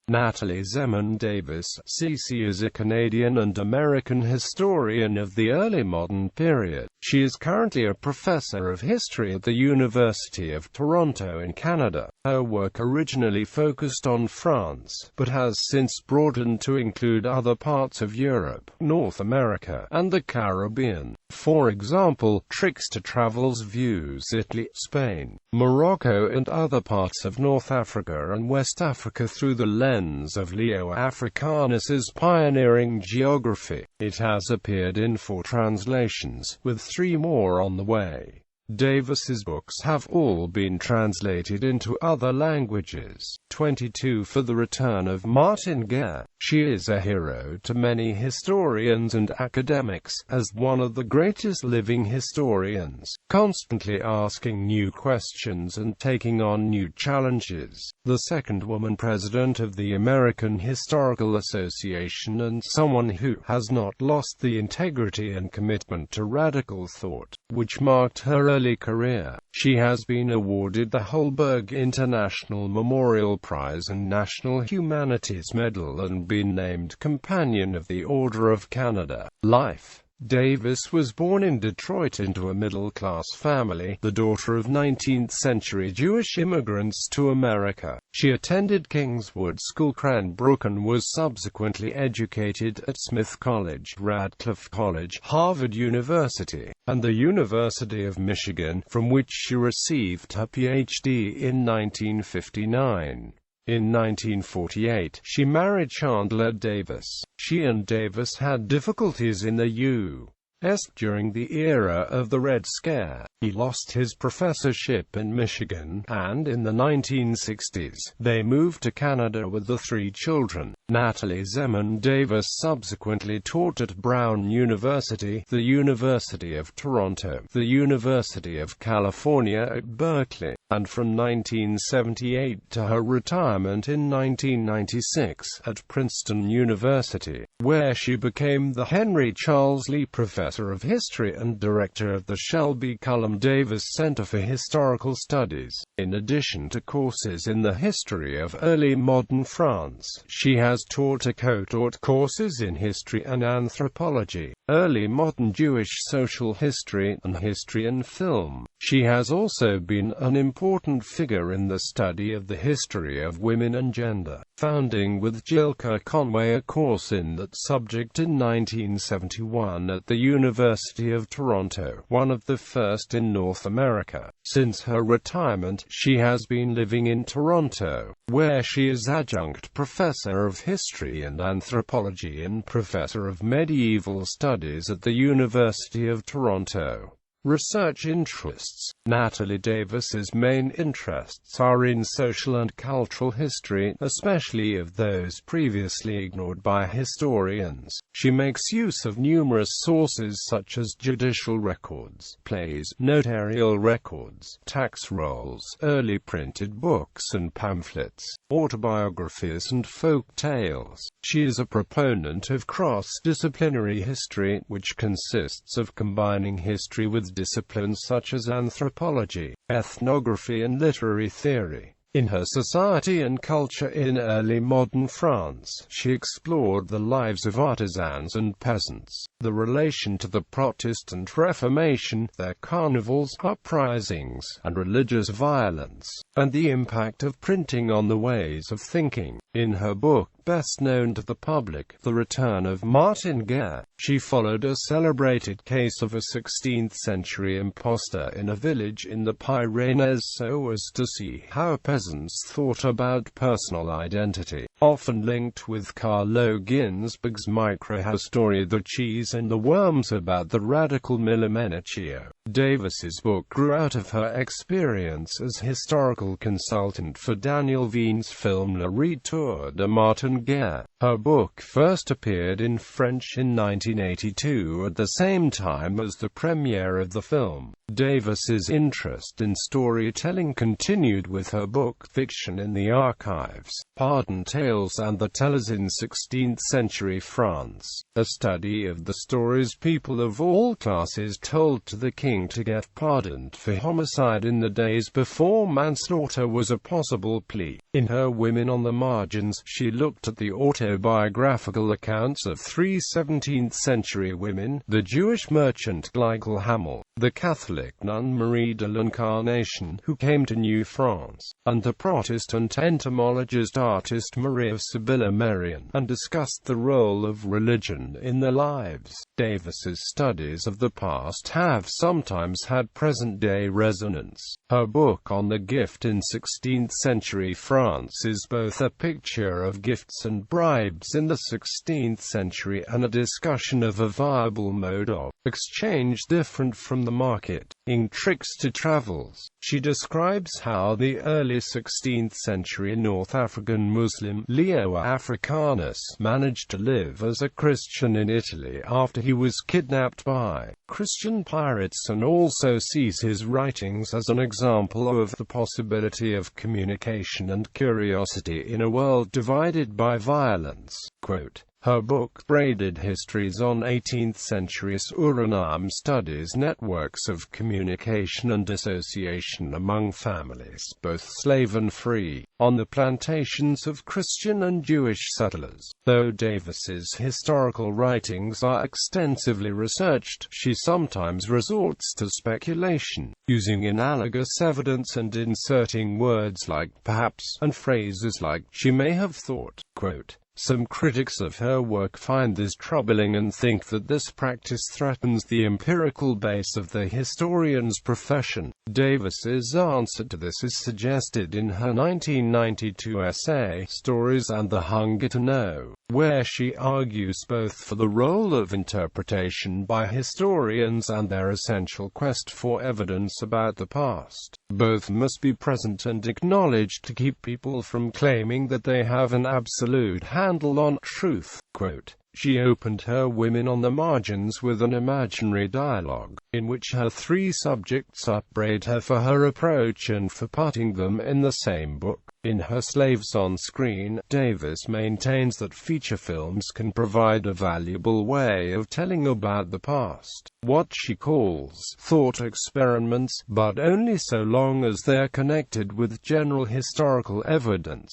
Natalie Zemon Davis, CC, is a Canadian and American historian of the early modern period. She is currently a professor of history at the University of Toronto in Canada. Her work originally focused on France, but has since broadened to include other parts of Europe, North America, and the Caribbean. For example, Trickster Travels views Italy, Spain, Morocco and other parts of North Africa and West Africa through the lens of Leo Africanus's pioneering geography. It has appeared in 4 translations, with 3 more on the way. Davis's books have all been translated into other languages. 22 For the Return of Martin Guerre. She is a hero to many historians and academics, as one of the greatest living historians, constantly asking new questions and taking on new challenges. The second woman president of the American Historical Association and someone who has not lost the integrity and commitment to radical thought, which marked her early career. She has been awarded the Holberg International Memorial Prize and National Humanities Medal and been named Companion of the Order of Canada. Life. Davis was born in Detroit into a middle-class family, the daughter of 19th-century Jewish immigrants to America. She attended Kingswood School, Cranbrook, and was subsequently educated at Smith College, Radcliffe College, Harvard University, and the University of Michigan, from which she received her Ph.D. in 1959. In 1948, she married Chandler Davis. She and Davis had difficulties in the U.S. during the era of the Red Scare. He lost his professorship in Michigan, and in the 1960s, they moved to Canada with the 3 children. Natalie Zemon Davis subsequently taught at Brown University, the University of Toronto, the University of California at Berkeley, and from 1978 to her retirement in 1996 at Princeton University, where she became the Henry Charles Lee Professor of History and Director of the Shelby Cullom Davis Center for Historical Studies. In addition to courses in the history of early modern France, she has taught or co-taught courses in history and anthropology, early modern Jewish social history, and history and film. She has also been an important figure in the study of the history of women and gender, founding with Jilka Conway a course in that subject in 1971 at the University of Toronto, one of the first in North America. Since her retirement, she has been living in Toronto, where she is adjunct professor of history and anthropology and professor of medieval studies at the University of Toronto. Research interests. Natalie Davis's main interests are in social and cultural history, especially of those previously ignored by historians. She makes use of numerous sources such as judicial records, plays, notarial records, tax rolls, early printed books and pamphlets, autobiographies and folk tales. She is a proponent of cross-disciplinary history, which consists of combining history with disciplines such as anthropology, ethnography and literary theory. In her Society and Culture in Early Modern France, she explored the lives of artisans and peasants, the relation to the Protestant Reformation, their carnivals, uprisings, and religious violence, and the impact of printing on the ways of thinking. In her book, best known to the public, The Return of Martin Guerre, she followed a celebrated case of a 16th-century impostor in a village in the Pyrenees so as to see how peasants thought about personal identity, often linked with Carlo Ginzburg's microhistory The Cheese and the Worms about the radical Mille-Menecchio. Davis's book grew out of her experience as historical consultant for Daniel Vine's film Le Retour de Martin Guerre. Her book first appeared in French in 1982 at the same time as the premiere of the film. Davis's interest in storytelling continued with her book Fiction in the Archives, Pardon Tales and the Tellers in 16th-Century France, a study of the stories people of all classes told to the king to get pardoned for homicide in the days before manslaughter was a possible plea. In her Women on the Margins, she looked at the autobiographical accounts of three 17th-century women: the Jewish merchant Gliegel Hamel, the Catholic nun Marie de l'Incarnation, who came to New France, and the Protestant entomologist artist Maria Sibylla Merian, and discussed the role of religion in their lives. Davis's studies of the past have sometimes had present-day resonance. Her book on the gift in 16th-century France is both a picture of gifts and bribes in the 16th century and a discussion of a viable mode of exchange different from the market. In Trickster Travels, she describes how the early 16th century North African Muslim, Leo Africanus, managed to live as a Christian in Italy after he was kidnapped by Christian pirates, and also sees his writings as an example of the possibility of communication and curiosity in a world divided by violence. Quote, her book, Braided Histories on 18th-century Suriname, studies networks of communication and association among families, both slave and free, on the plantations of Christian and Jewish settlers. Though Davis's historical writings are extensively researched, she sometimes resorts to speculation, using analogous evidence and inserting words like perhaps and phrases like she may have thought. Quote, some critics of her work find this troubling and think that this practice threatens the empirical base of the historian's profession. Davis's answer to this is suggested in her 1992 essay, Stories and the Hunger to Know, where she argues both for the role of interpretation by historians and their essential quest for evidence about the past. Both must be present and acknowledged to keep people from claiming that they have an absolute handle on truth. Quote, she opened her Women on the Margins with an imaginary dialogue, in which her three subjects upbraid her for her approach and for putting them in the same book. In her Slaves on Screen, Davis maintains that feature films can provide a valuable way of telling about the past, what she calls thought experiments, but only so long as they are connected with general historical evidence.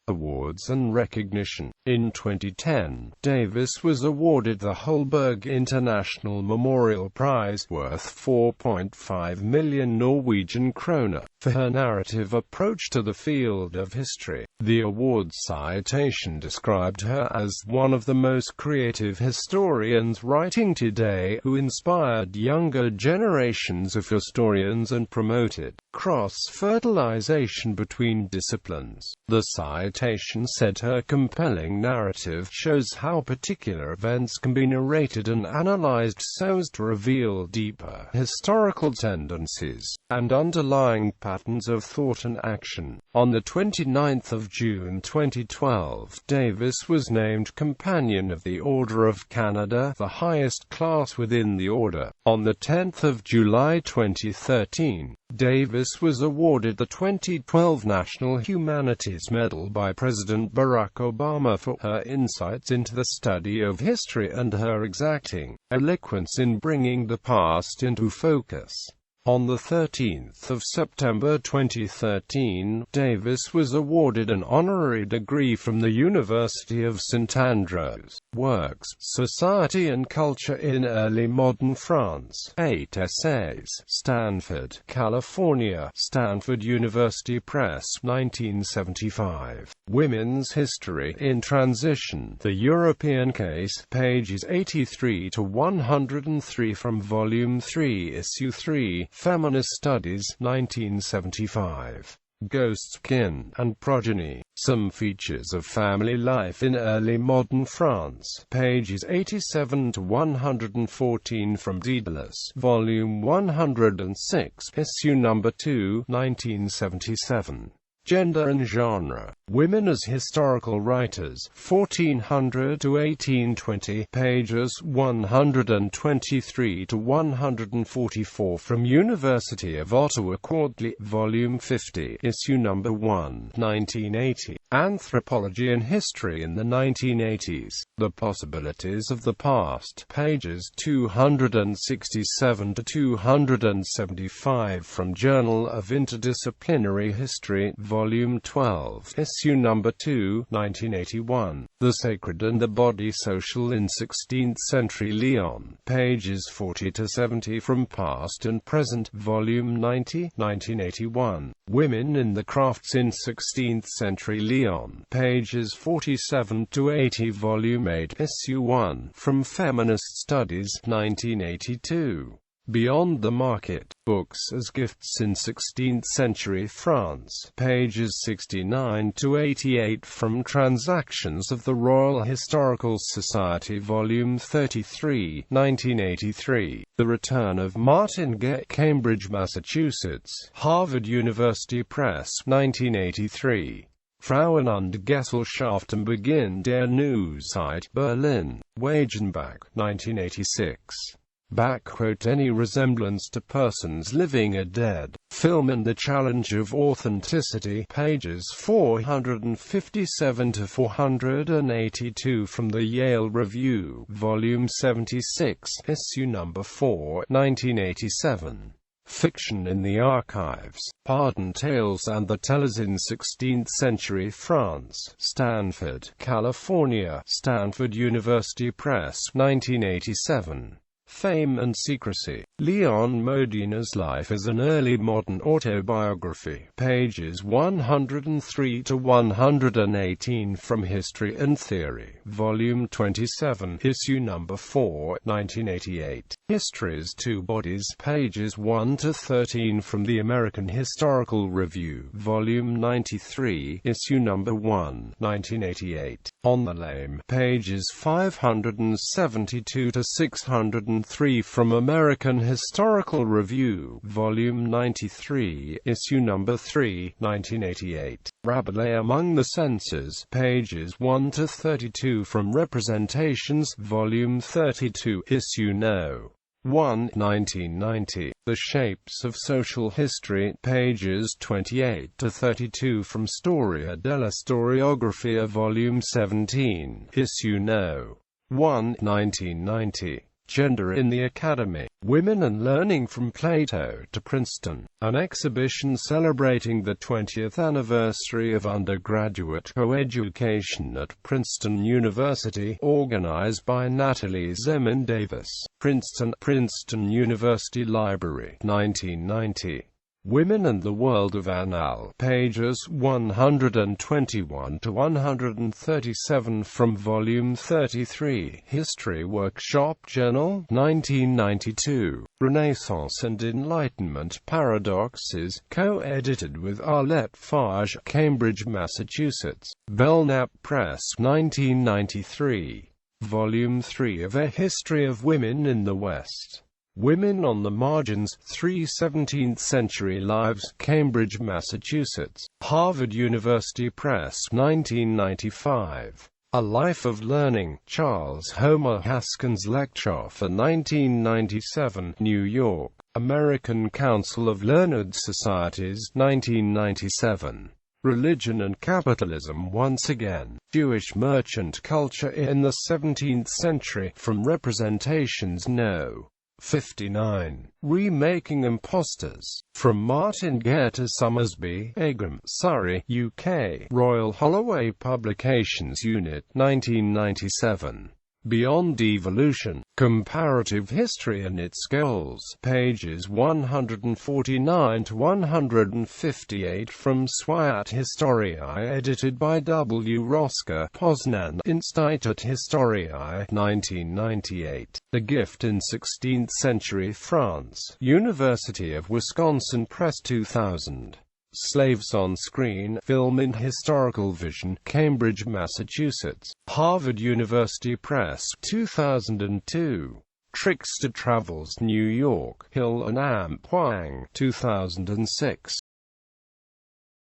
Awards and recognition. In 2010, Davis was awarded the Holberg International Memorial Prize, worth 4.5 million Norwegian kroner, for her narrative approach to the field of history. The award citation described her as one of the most creative historians writing today, who inspired younger generations of historians and promoted cross-fertilization between disciplines. The citation said her compelling narrative shows how particular events can be narrated and analyzed so as to reveal deeper historical tendencies and underlying patterns of thought and action. On the 29th of June 2012, Davis was named Companion of the Order of Canada, the highest class within the order. On the 10th of July 2013, Davis was awarded the 2012 National Humanities Medal by President Barack Obama for her insights into the study of history and her exacting eloquence in bringing the past into focus. On the 13th of September 2013, Davis was awarded an honorary degree from the University of St. Andrews. Works: Society and Culture in Early Modern France. 8 essays. Stanford, California. Stanford University Press, 1975. Women's History in Transition. The European Case, pages 83 to 103 from Volume 3, Issue 3. Feminist Studies, 1975. Ghosts, Kin, and Progeny. Some Features of Family Life in Early Modern France, pages 87 to 114 from Daedalus, Volume 106, Issue Number 2, 1977. Gender and Genre. Women as Historical Writers, 1400 to 1820, pages 123 to 144 from University of Ottawa Quarterly, Volume 50, Issue No. 1, 1980. Anthropology and History in the 1980s. The Possibilities of the Past, pages 267 to 275 from Journal of Interdisciplinary History, Volume 12, Issue No. 2, 1981. The Sacred and the Body, Social in 16th-Century Lyon, pages 40 to 70 from Past and Present, Volume 90, 1981. Women in the Crafts in 16th-Century Lyon, pages 47 to 80, Volume 8, Issue 1, from Feminist Studies, 1982. Beyond the Market. Books as Gifts in 16th-Century France, pages 69 to 88 from Transactions of the Royal Historical Society, Volume 33, 1983. The Return of Martin Guet, Cambridge, Massachusetts. Harvard University Press, 1983. Frauen und Gesellschaft am Beginn der Neuzeit, Berlin. Wagenbach, 1986. Any resemblance to persons living or dead. Film and the Challenge of Authenticity, pages 457 to 482 from the Yale Review, Volume 76, Issue No. 4, 1987. Fiction in the Archives. Pardon Tales and the Tellers in 16th-Century France. Stanford, California. Stanford University Press, 1987. Fame and Secrecy. Leon Modina's Life as an Early Modern Autobiography, pages 103 to 118 from History and Theory, Volume 27, Issue No. 4, 1988. History's Two Bodies, pages 1 to 13 from the American Historical Review, Volume 93, Issue No. 1, 1988. On the Lame, pages 572 to 603 from American Historical Review, Volume 93, Issue No. 3, 1988. Rabelais Among the Censors, pages 1 to 32 from Representations, Volume 32, Issue No. 1, 1990. The Shapes of Social History, pages 28 to 32 from Storia della Storiografia, Volume 17, Issue No. 1, 1990. Gender in the Academy. Women and Learning from Plato to Princeton. An exhibition celebrating the 20th anniversary of undergraduate coeducation at Princeton University, organized by Natalie Zemon Davis. Princeton University Library, 1990. Women and the World of Annales, pages 121 to 137 from Volume 33, History Workshop Journal, 1992. Renaissance and Enlightenment Paradoxes, co-edited with Arlette Farge, Cambridge, Massachusetts. Belknap Press, 1993. Volume 3 of A History of Women in the West. Women on the Margins, 3 17th-Century Lives, Cambridge, Massachusetts. Harvard University Press, 1995. A Life of Learning, Charles Homer Haskins Lecture for 1997, New York. American Council of Learned Societies, 1997. Religion and Capitalism Once Again. Jewish Merchant Culture in the 17th Century, from Representations No. 59. Remaking Impostors. From Martin Guet to Summersby, Egham, Surrey, UK. Royal Holloway Publications Unit, 1997. Beyond Evolution. Comparative History and Its Goals, pages 149 to 158 from Swiat Historiae, edited by W. Roska, Poznan, Institut Historiae, 1998. The Gift in 16th-Century France, University of Wisconsin Press, 2000. Slaves on Screen, Film and Historical Vision, Cambridge, Massachusetts. Harvard University Press, 2002. Trickster Travels, New York, Hill and Amp Huang, 2006.